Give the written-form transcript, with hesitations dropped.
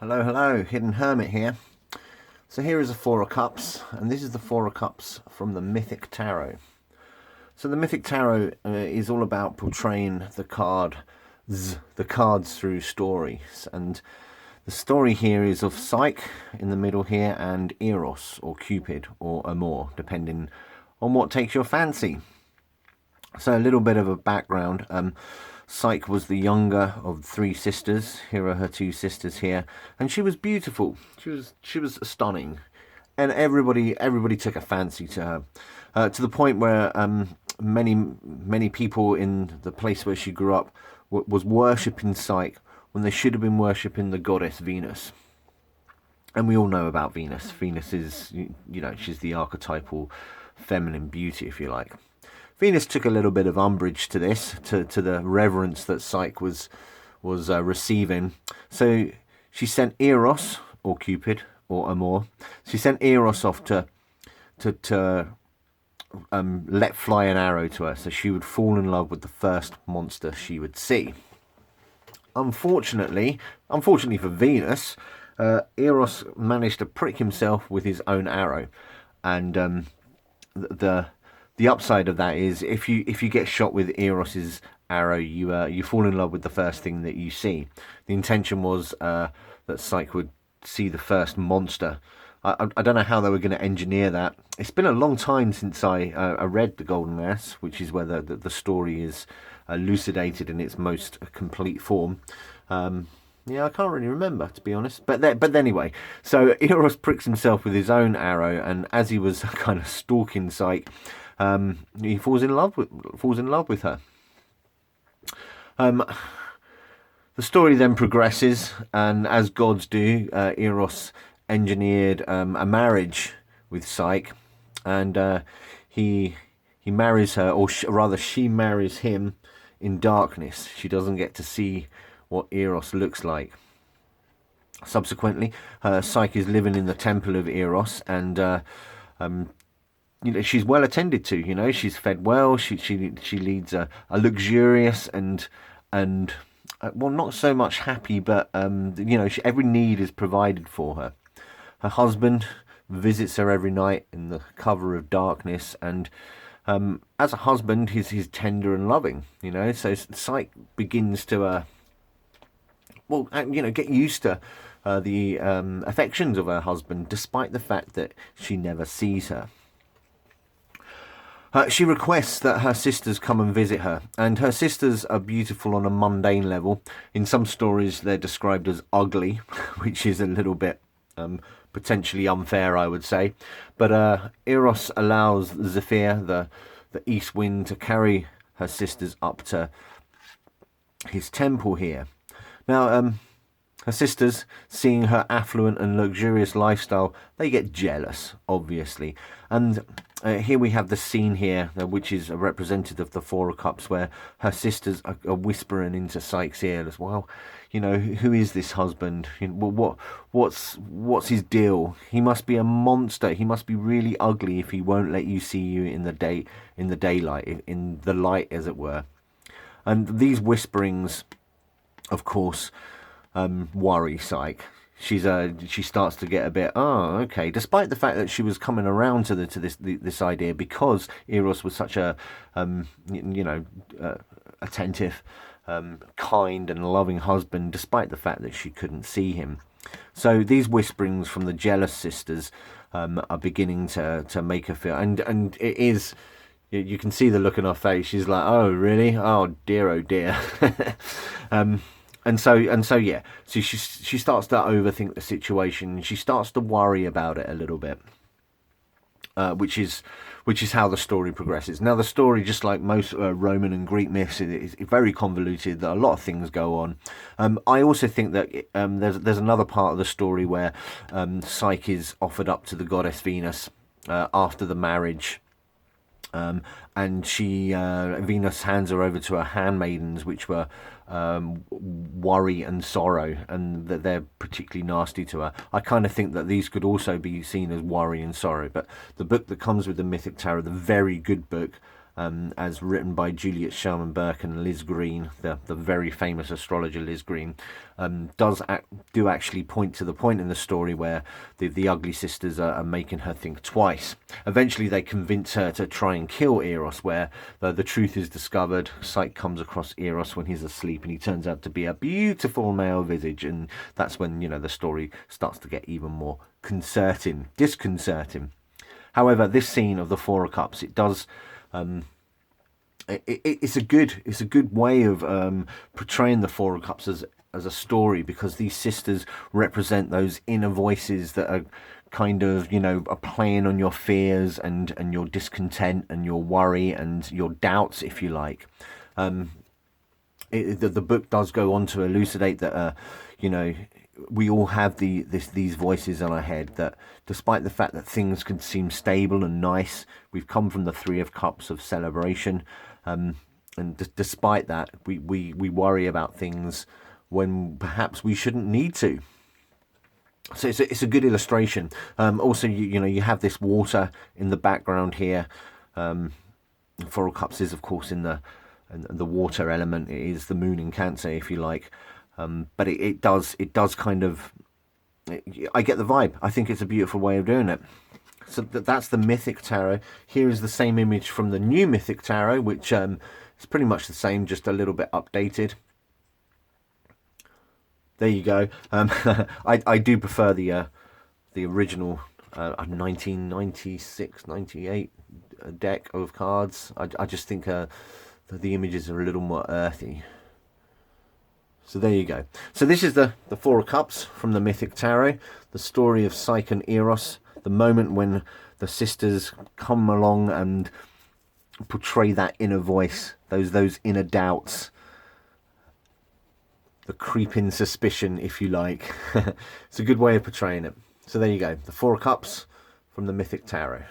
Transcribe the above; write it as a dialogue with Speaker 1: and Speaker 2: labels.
Speaker 1: Hello, hello, Hidden Hermit here. So here is a Four of Cups, and this is the Four of Cups from the Mythic Tarot. So the Mythic Tarot is all about portraying the cards through stories, and the story here is of Psyche in the middle here, and Eros or Cupid or Amor, depending on what takes your fancy. So a little bit of a background. Psyche was the younger of three sisters. Here are her two sisters here, and she was beautiful. She was stunning, and everybody took a fancy to her, to the point where many people in the place where she grew up was worshipping Psyche when they should have been worshipping the goddess Venus. And we all know about Venus. Venus is, she's the archetypal feminine beauty, if you like. Venus took a little bit of umbrage to this, to the reverence that Psyche was receiving. So she sent Eros, or Cupid, or Amor. She sent Eros off to let fly an arrow to her, so she would fall in love with the first monster she would see. Unfortunately for Venus, Eros managed to prick himself with his own arrow, and the upside of that is if you get shot with Eros's arrow, you fall in love with the first thing that you see. The intention was that Psyche would see the first monster. I don't know how they were going to engineer that. It's been a long time since I read The Golden Ass, which is where the story is elucidated in its most complete form. Yeah, I can't really remember, to be honest. But anyway, so Eros pricks himself with his own arrow, and as he was kind of stalking Psyche, he falls in love with her. The story then progresses, and as gods do, Eros engineered a marriage with Psyche, and he marries her, or rather, she marries him in darkness. She doesn't get to see what Eros looks like. Subsequently, Psyche is living in the temple of Eros, and she's well attended to. She's fed well. She leads a luxurious and well, not so much happy, but every need is provided for her. Her husband visits her every night in the cover of darkness, and as a husband, he's tender and loving. So Psyche begins to get used to the affections of her husband, despite the fact that she never sees her. She requests that her sisters come and visit her, and her sisters are beautiful on a mundane level. In some stories, they're described as ugly, which is a little bit potentially unfair, I would say. But Eros allows Zephyr, the east wind, to carry her sisters up to his temple here. Now, her sisters, seeing her affluent and luxurious lifestyle, they get jealous, obviously. And here we have the scene here, which is a representative of the Four of Cups, where her sisters are whispering into Psyche's ear as well. Who is this husband? What's his deal? He must be a monster. He must be really ugly if he won't let you see you in the daylight, in the light, as it were. And these whisperings, of course, worry Psyche. She starts to get a bit, okay, despite the fact that she was coming around to this idea, because Eros was such a attentive, kind and loving husband, despite the fact that she couldn't see him. So these whisperings from the jealous sisters are beginning to make her feel, and it is, you can see the look on her face. She's like, oh really, oh dear. And so yeah. So she starts to overthink the situation. She starts to worry about it a little bit, which is how the story progresses. Now the story, just like most Roman and Greek myths, is very convoluted. A lot of things go on. I also think that there's another part of the story where Psyche is offered up to the goddess Venus after the marriage. And Venus hands her over to her handmaidens, which were worry and sorrow, and that they're particularly nasty to her. I kind of think that these could also be seen as worry and sorrow. But the book that comes with the Mythic Tarot, the very good book, as written by Juliet Sherman Burke and Liz Green, the very famous astrologer Liz Green, do actually point to the point in the story where the ugly sisters are making her think twice. Eventually they convince her to try and kill Eros, where the truth is discovered. Psyche comes across Eros when he's asleep, and he turns out to be a beautiful male visage, and that's when, you know, the story starts to get even more disconcerting. However, this scene of the Four of Cups, it does it's a good way of portraying the Four of Cups as a story, because these sisters represent those inner voices that are kind of, you know, are playing on your fears and your discontent and your worry and your doubts, if you like. The book does go on to elucidate that you know, we all have these voices in our head, that despite the fact that things can seem stable and nice, we've come from the Three of Cups of celebration, and despite that, we worry about things when perhaps we shouldn't need to. So it's a good illustration. Also, you know, you have this water in the background here. Four of Cups is, of course, in the water element. It is the moon in Cancer, if you like. But it does kind of, I get the vibe. I think it's a beautiful way of doing it. So that's the Mythic Tarot. Here is the same image from the new Mythic Tarot, which is pretty much the same, just a little bit updated. There you go. I do prefer the original 1996, 98 deck of cards. I just think the images are a little more earthy. So there you go. So this is the Four of Cups from the Mythic Tarot, the story of Psyche and Eros, the moment when the sisters come along and portray that inner voice, those inner doubts, the creeping suspicion, if you like. It's a good way of portraying it. So there you go, the Four of Cups from the Mythic Tarot.